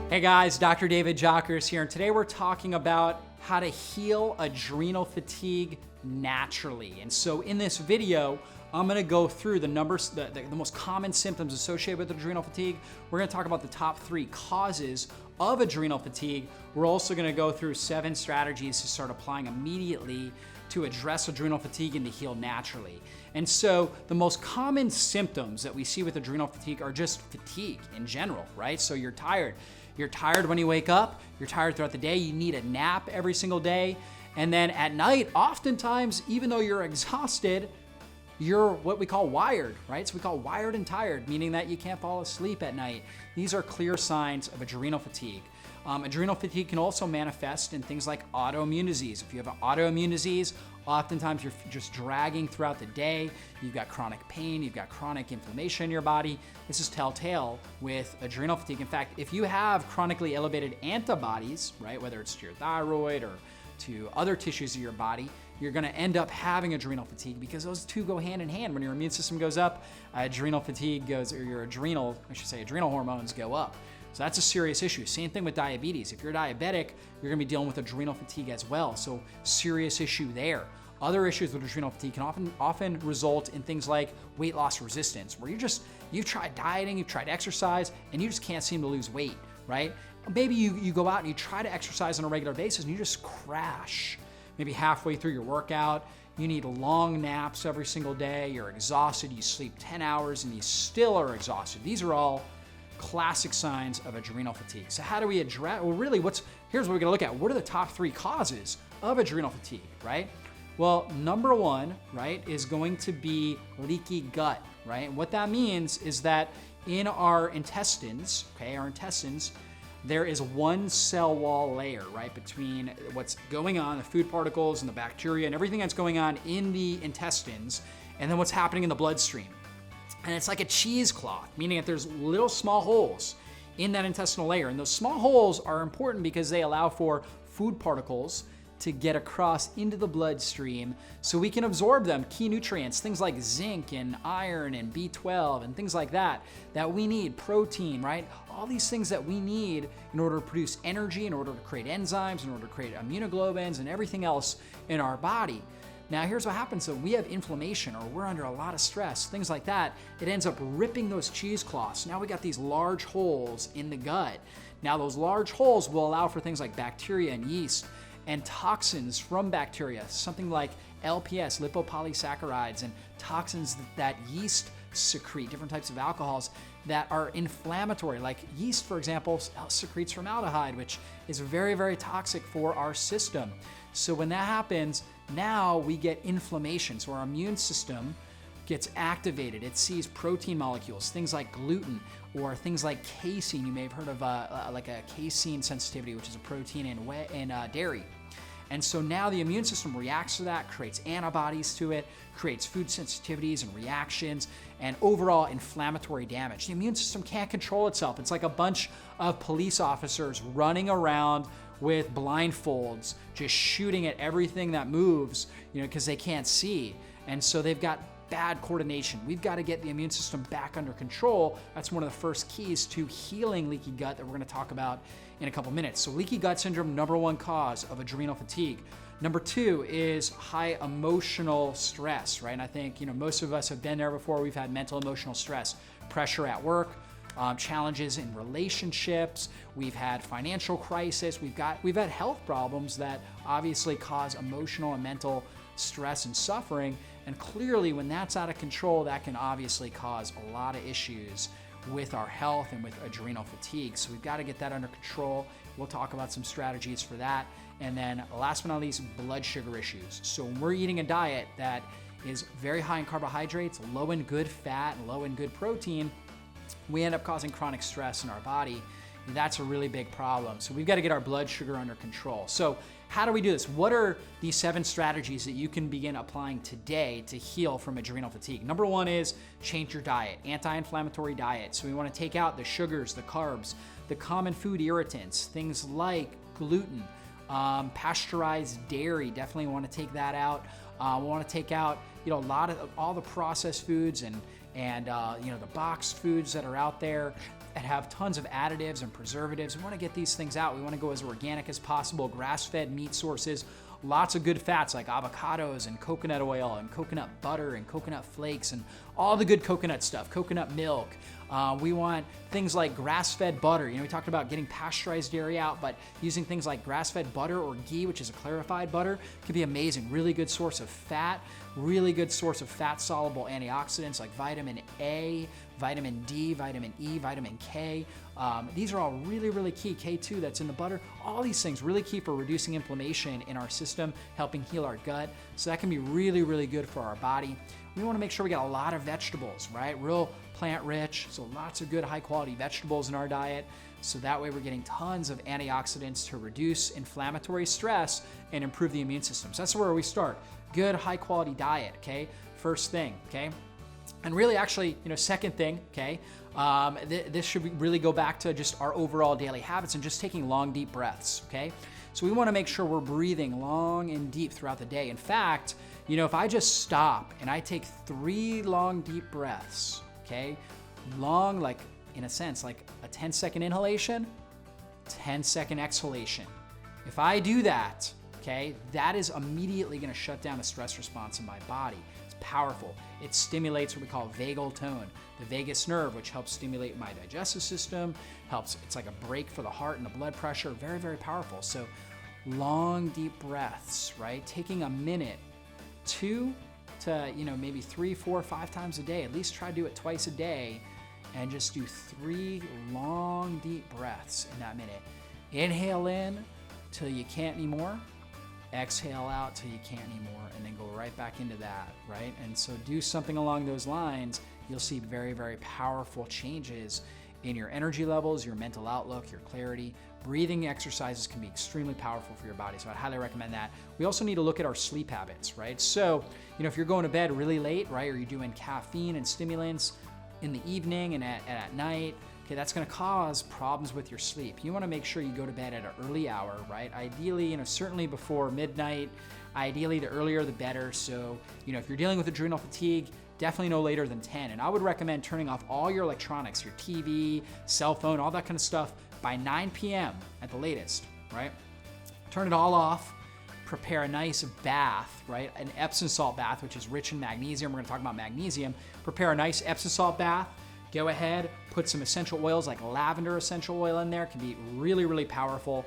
Hey guys, Dr. David Jockers here, and today we're talking about how to heal adrenal fatigue naturally. And so in this video, I'm gonna go through the numbers, the most common symptoms associated with adrenal fatigue. We're gonna talk about the top 3 causes of adrenal fatigue. We're also gonna go through 7 strategies to start applying immediately to address adrenal fatigue and to heal naturally. And so the most common symptoms that we see with adrenal fatigue are just fatigue in general, right? So you're tired. You're tired when you wake up, you're tired throughout the day, you need a nap every single day. And then at night, oftentimes, even though you're exhausted, you're what we call wired, right? So we call wired and tired, meaning that you can't fall asleep at night. These are clear signs of adrenal fatigue. Adrenal fatigue can also manifest in things like autoimmune disease. If you have an autoimmune disease, oftentimes you're just dragging throughout the day. You've got chronic pain, you've got chronic inflammation in your body. This is telltale with adrenal fatigue. In fact, if you have chronically elevated antibodies, right, whether it's to your thyroid or to other tissues of your body, you're gonna end up having adrenal fatigue because those two go hand in hand. When your immune system goes up, adrenal fatigue goes, or your adrenal hormones go up. So that's a serious issue. Same thing with diabetes. If you're diabetic, you're gonna be dealing with adrenal fatigue as well. So serious issue there. Other issues with adrenal fatigue can often result in things like weight loss resistance, where you've tried dieting, you've tried exercise, and you just can't seem to lose weight, right? Maybe you go out and you try to exercise on a regular basis and you just crash. Maybe halfway through your workout, you need long naps every single day, you're exhausted, you sleep 10 hours and you still are exhausted. These are all classic signs of adrenal fatigue. So how do we address, well really here's what we're gonna look at. What are the top 3 causes of adrenal fatigue, right? Well, number 1, right, is going to be leaky gut, right? And what that means is that in our intestines, there is one cell wall layer, right, between what's going on, the food particles and the bacteria and everything that's going on in the intestines, and then what's happening in the bloodstream. And it's like a cheesecloth, meaning that there's little small holes in that intestinal layer. And those small holes are important because they allow for food particles to get across into the bloodstream so we can absorb them, key nutrients, things like zinc and iron and B12 and things like that we need, protein, right? All these things that we need in order to produce energy, in order to create enzymes, in order to create immunoglobulins and everything else in our body. Now here's what happens. So we have inflammation or we're under a lot of stress, things like that. It ends up ripping those cheesecloths. Now we got these large holes in the gut. Now those large holes will allow for things like bacteria and yeast and toxins from bacteria, something like LPS, lipopolysaccharides, and toxins that yeast secrete, different types of alcohols that are inflammatory. Like yeast, for example, secretes formaldehyde, which is very, very toxic for our system. So when that happens, now we get inflammation. So our immune system gets activated. It sees protein molecules, things like gluten or things like casein. You may have heard of like a casein sensitivity, which is a protein in dairy. And so now the immune system reacts to that, creates antibodies to it, creates food sensitivities and reactions, and overall inflammatory damage. The immune system can't control itself. It's like a bunch of police officers running around with blindfolds, just shooting at everything that moves, because they can't see. And so they've got bad coordination. We've got to get the immune system back under control. That's one of the first keys to healing leaky gut that we're going to talk about in a couple minutes. So leaky gut syndrome, number 1 cause of adrenal fatigue. Number 2 is high emotional stress, right? And I think, most of us have been there before. We've had mental emotional stress, pressure at work, challenges in relationships. We've had financial crisis. We've had health problems that obviously cause emotional and mental stress and suffering. And clearly when that's out of control, that can obviously cause a lot of issues with our health and with adrenal fatigue. So we've got to get that under control. We'll talk about some strategies for that. And then last but not least, blood sugar issues. So when we're eating a diet that is very high in carbohydrates, low in good fat, and low in good protein, we end up causing chronic stress in our body. That's a really big problem. So we've got to get our blood sugar under control. So how do we do this? What are these 7 strategies that you can begin applying today to heal from adrenal fatigue? Number 1 is change your diet, anti-inflammatory diet. So we want to take out the sugars, the carbs, the common food irritants, things like gluten, pasteurized dairy. Definitely want to take that out. We want to take out, a lot of all the processed foods and and you know, the boxed foods that are out there that have tons of additives and preservatives. We want to get these things out. We want to go as organic as possible, grass-fed meat sources, lots of good fats like avocados and coconut oil and coconut butter and coconut flakes and all the good coconut stuff, coconut milk. We want things like grass-fed butter. You know, we talked about getting pasteurized dairy out, but using things like grass-fed butter or ghee, which is a clarified butter, can be amazing. Really good source of fat, really good source of fat-soluble antioxidants like vitamin A, vitamin D, vitamin E, vitamin K. These are all really, really key. K2 that's in the butter. All these things really key for reducing inflammation in our system, helping heal our gut. So that can be really, really good for our body. We want to make sure we get a lot of vegetables, right? Real plant rich, so lots of good high quality vegetables in our diet. So that way we're getting tons of antioxidants to reduce inflammatory stress and improve the immune system. So that's where we start. Good high quality diet, okay? First thing, okay? And really actually, you know, second thing, okay? This should really go back to just our overall daily habits and just taking long, deep breaths, okay? So we want to make sure we're breathing long and deep throughout the day. In fact, you know, if I just stop and I take 3 long, deep breaths, okay? Long, like in a sense, like a 10-second inhalation, 10-second exhalation. If I do that, okay, that is immediately going to shut down the stress response in my body. It's powerful. It stimulates what we call vagal tone, the vagus nerve, which helps stimulate my digestive system, it's like a brake for the heart and the blood pressure. Very, very powerful. So long, deep breaths, right? Taking a minute, 2 to, you know, maybe 3, 4, 5 times a day. At least try to do it twice a day and just do 3 long, deep breaths in that minute. Inhale in till you can't anymore. Exhale out till you can't anymore, and then go right back into that, right? And so do something along those lines. You'll see very, very powerful changes in your energy levels, your mental outlook, your clarity. Breathing exercises can be extremely powerful for your body, so I'd highly recommend that. We also need to look at our sleep habits, right? So, you know, if you're going to bed really late, right, or you're doing caffeine and stimulants in the evening and at night, okay, that's gonna cause problems with your sleep. You wanna make sure you go to bed at an early hour, right? Ideally, you know, certainly before midnight. Ideally, the earlier the better. So, you know, if you're dealing with adrenal fatigue, definitely no later than 10. And I would recommend turning off all your electronics, your TV, cell phone, all that kind of stuff by 9 p.m. at the latest, right? Turn it all off. Prepare a nice bath, right? An Epsom salt bath, which is rich in magnesium. We're gonna talk about magnesium. Prepare a nice Epsom salt bath. Go ahead, put some essential oils like lavender essential oil in there. It can be really, really powerful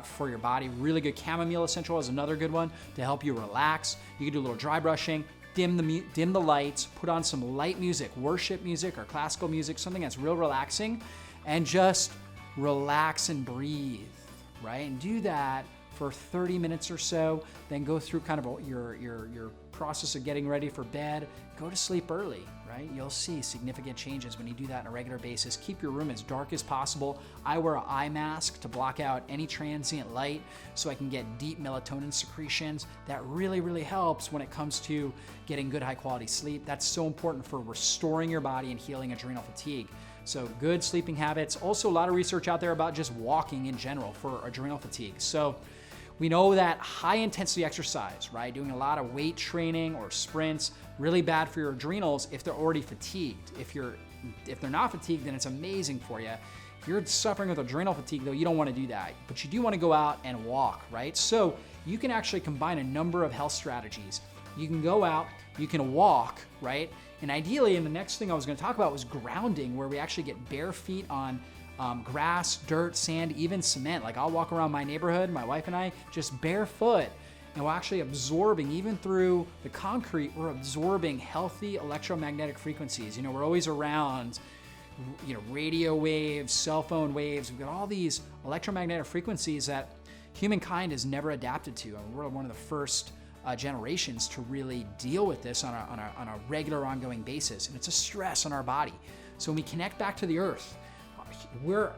for your body. Really good chamomile essential oil is another good one to help you relax. You can do a little dry brushing, dim the lights, put on some light music, worship music or classical music, something that's real relaxing, and just relax and breathe, right? And do that for 30 minutes or so, then go through kind of your process of getting ready for bed. Go to sleep early, right? You'll see significant changes when you do that on a regular basis. Keep your room as dark as possible. I wear an eye mask to block out any transient light so I can get deep melatonin secretions. That really, really helps when it comes to getting good high quality sleep. That's so important for restoring your body and healing adrenal fatigue. So good sleeping habits. Also a lot of research out there about just walking in general for adrenal fatigue. So we know that high intensity exercise, right? Doing a lot of weight training or sprints, really bad for your adrenals if they're already fatigued. If they're not fatigued, then it's amazing for you. If you're suffering with adrenal fatigue though, you don't wanna do that, but you do wanna go out and walk, right? So you can actually combine a number of health strategies. You can go out, you can walk, right? And ideally, and the next thing I was gonna talk about was grounding, where we actually get bare feet on grass, dirt, sand, even cement. Like I'll walk around my neighborhood, my wife and I, just barefoot, and we're actually absorbing, even through the concrete, we're absorbing healthy electromagnetic frequencies. You know, we're always around, you know, radio waves, cell phone waves. We've got all these electromagnetic frequencies that humankind has never adapted to. And we're one of the first generations to really deal with this on a regular, ongoing basis. And it's a stress on our body. So when we connect back to the earth,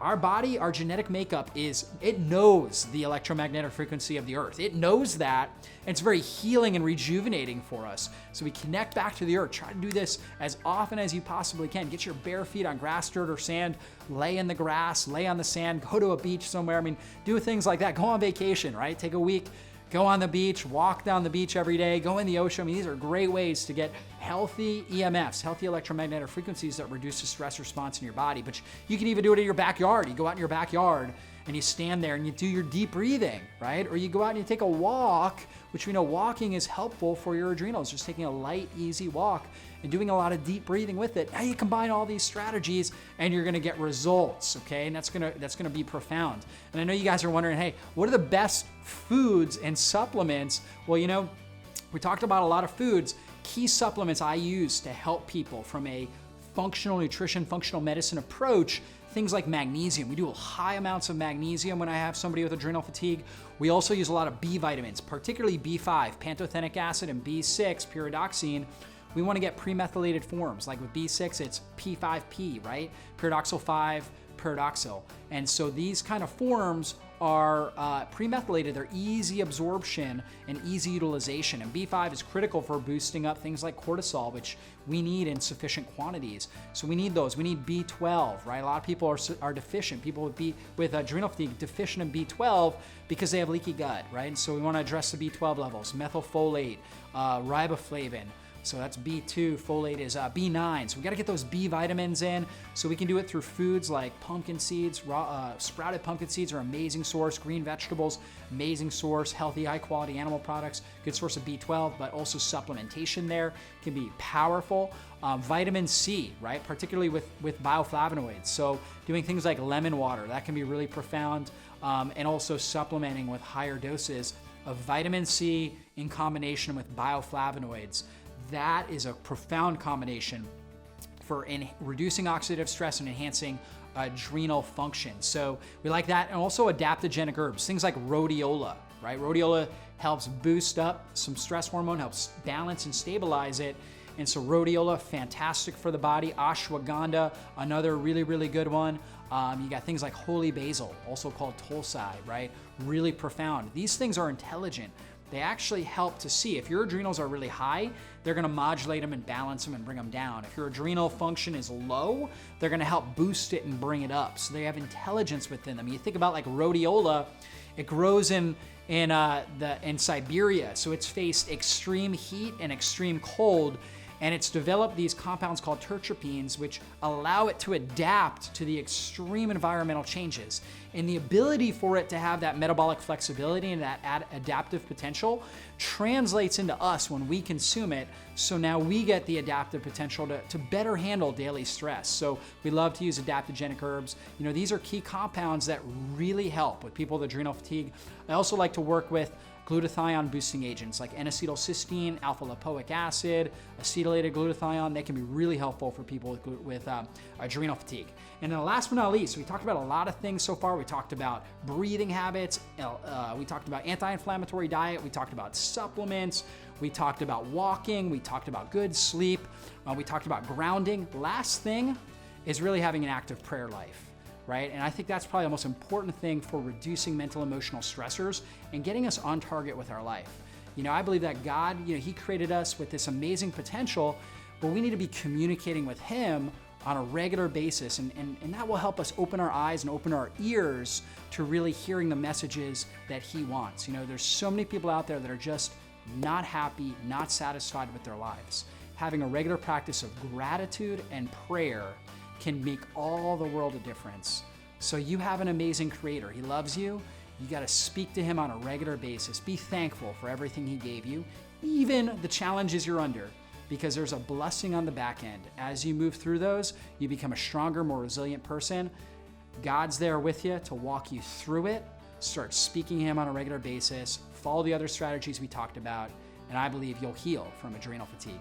our body, our genetic makeup it knows the electromagnetic frequency of the earth. It knows that, and it's very healing and rejuvenating for us. So we connect back to the earth. Try to do this as often as you possibly can. Get your bare feet on grass, dirt, or sand. Lay in the grass, lay on the sand, go to a beach somewhere. I mean, do things like that. Go on vacation, right? Take a week, go on the beach, walk down the beach every day, go in the ocean. I mean, these are great ways to get healthy EMFs, healthy electromagnetic frequencies that reduce the stress response in your body. But you can even do it in your backyard. You go out in your backyard and you stand there and you do your deep breathing, right? Or you go out and you take a walk, which we know walking is helpful for your adrenals, just taking a light, easy walk and doing a lot of deep breathing with it. Now you combine all these strategies and you're gonna get results, okay? And that's gonna be profound. And I know you guys are wondering, hey, what are the best foods and supplements? Well, you know, we talked about a lot of foods. Key supplements I use to help people from a functional nutrition, functional medicine approach, things like magnesium. We do high amounts of magnesium when I have somebody with adrenal fatigue. We also use a lot of B vitamins, particularly B5, pantothenic acid, and B6, pyridoxine. We want to get premethylated forms. Like with B6, it's P5P, right? Pyridoxal 5, pyridoxal. And so these kind of forms are premethylated. They're easy absorption and easy utilization. And B5 is critical for boosting up things like cortisol, which we need in sufficient quantities. So we need those. We need B12, right? A lot of people are deficient. People with adrenal fatigue deficient in B12 because they have leaky gut, right? And so we want to address the B12 levels, methylfolate, riboflavin. So that's B2, folate is B9. So we gotta get those B vitamins in. So we can do it through foods like pumpkin seeds. Sprouted pumpkin seeds are an amazing source. Green vegetables, amazing source. Healthy, high quality animal products, good source of B12, but also supplementation there can be powerful. Vitamin C, right? Particularly with bioflavonoids. So doing things like lemon water, that can be really profound. And also supplementing with higher doses of vitamin C in combination with bioflavonoids. That is a profound combination for reducing oxidative stress and enhancing adrenal function. So we like that. And also adaptogenic herbs, things like rhodiola, right? Rhodiola helps boost up some stress hormone, helps balance and stabilize it. And so rhodiola, fantastic for the body. Ashwagandha, another really, really good one. You got things like holy basil, also called tulsi, right? Really profound. These things are intelligent. They actually help to see if your adrenals are really high, they're gonna modulate them and balance them and bring them down. If your adrenal function is low, they're gonna help boost it and bring it up. So they have intelligence within them. You think about like rhodiola, it grows in Siberia, so it's faced extreme heat and extreme cold, and it's developed these compounds called terpenes, which allow it to adapt to the extreme environmental changes. And the ability for it to have that metabolic flexibility and that adaptive potential translates into us when we consume it. So now we get the adaptive potential to better handle daily stress. So we love to use adaptogenic herbs. You know, these are key compounds that really help with people with adrenal fatigue. I also like to work with glutathione boosting agents like N-acetylcysteine, alpha-lipoic acid, acetylated glutathione. They can be really helpful for people with adrenal fatigue. And then last but not least, we talked about a lot of things so far. We talked about breathing habits. We talked about anti-inflammatory diet. We talked about supplements. We talked about walking. We talked about good sleep. We talked about grounding. Last thing is really having an active prayer life. Right? And I think that's probably the most important thing for reducing mental emotional stressors and getting us on target with our life. You know, I believe that God, you know, He created us with this amazing potential, but we need to be communicating with Him on a regular basis. And that will help us open our eyes and open our ears to really hearing the messages that He wants. You know, there's so many people out there that are just not happy, not satisfied with their lives. Having a regular practice of gratitude and prayer can make all the world a difference. So you have an amazing Creator. He loves you. You got to speak to Him on a regular basis. Be thankful for everything He gave you, even the challenges you're under, because there's a blessing on the back end. As you move through those, you become a stronger, more resilient person. God's there with you to walk you through it. Start speaking to Him on a regular basis. Follow the other strategies we talked about, and I believe you'll heal from adrenal fatigue.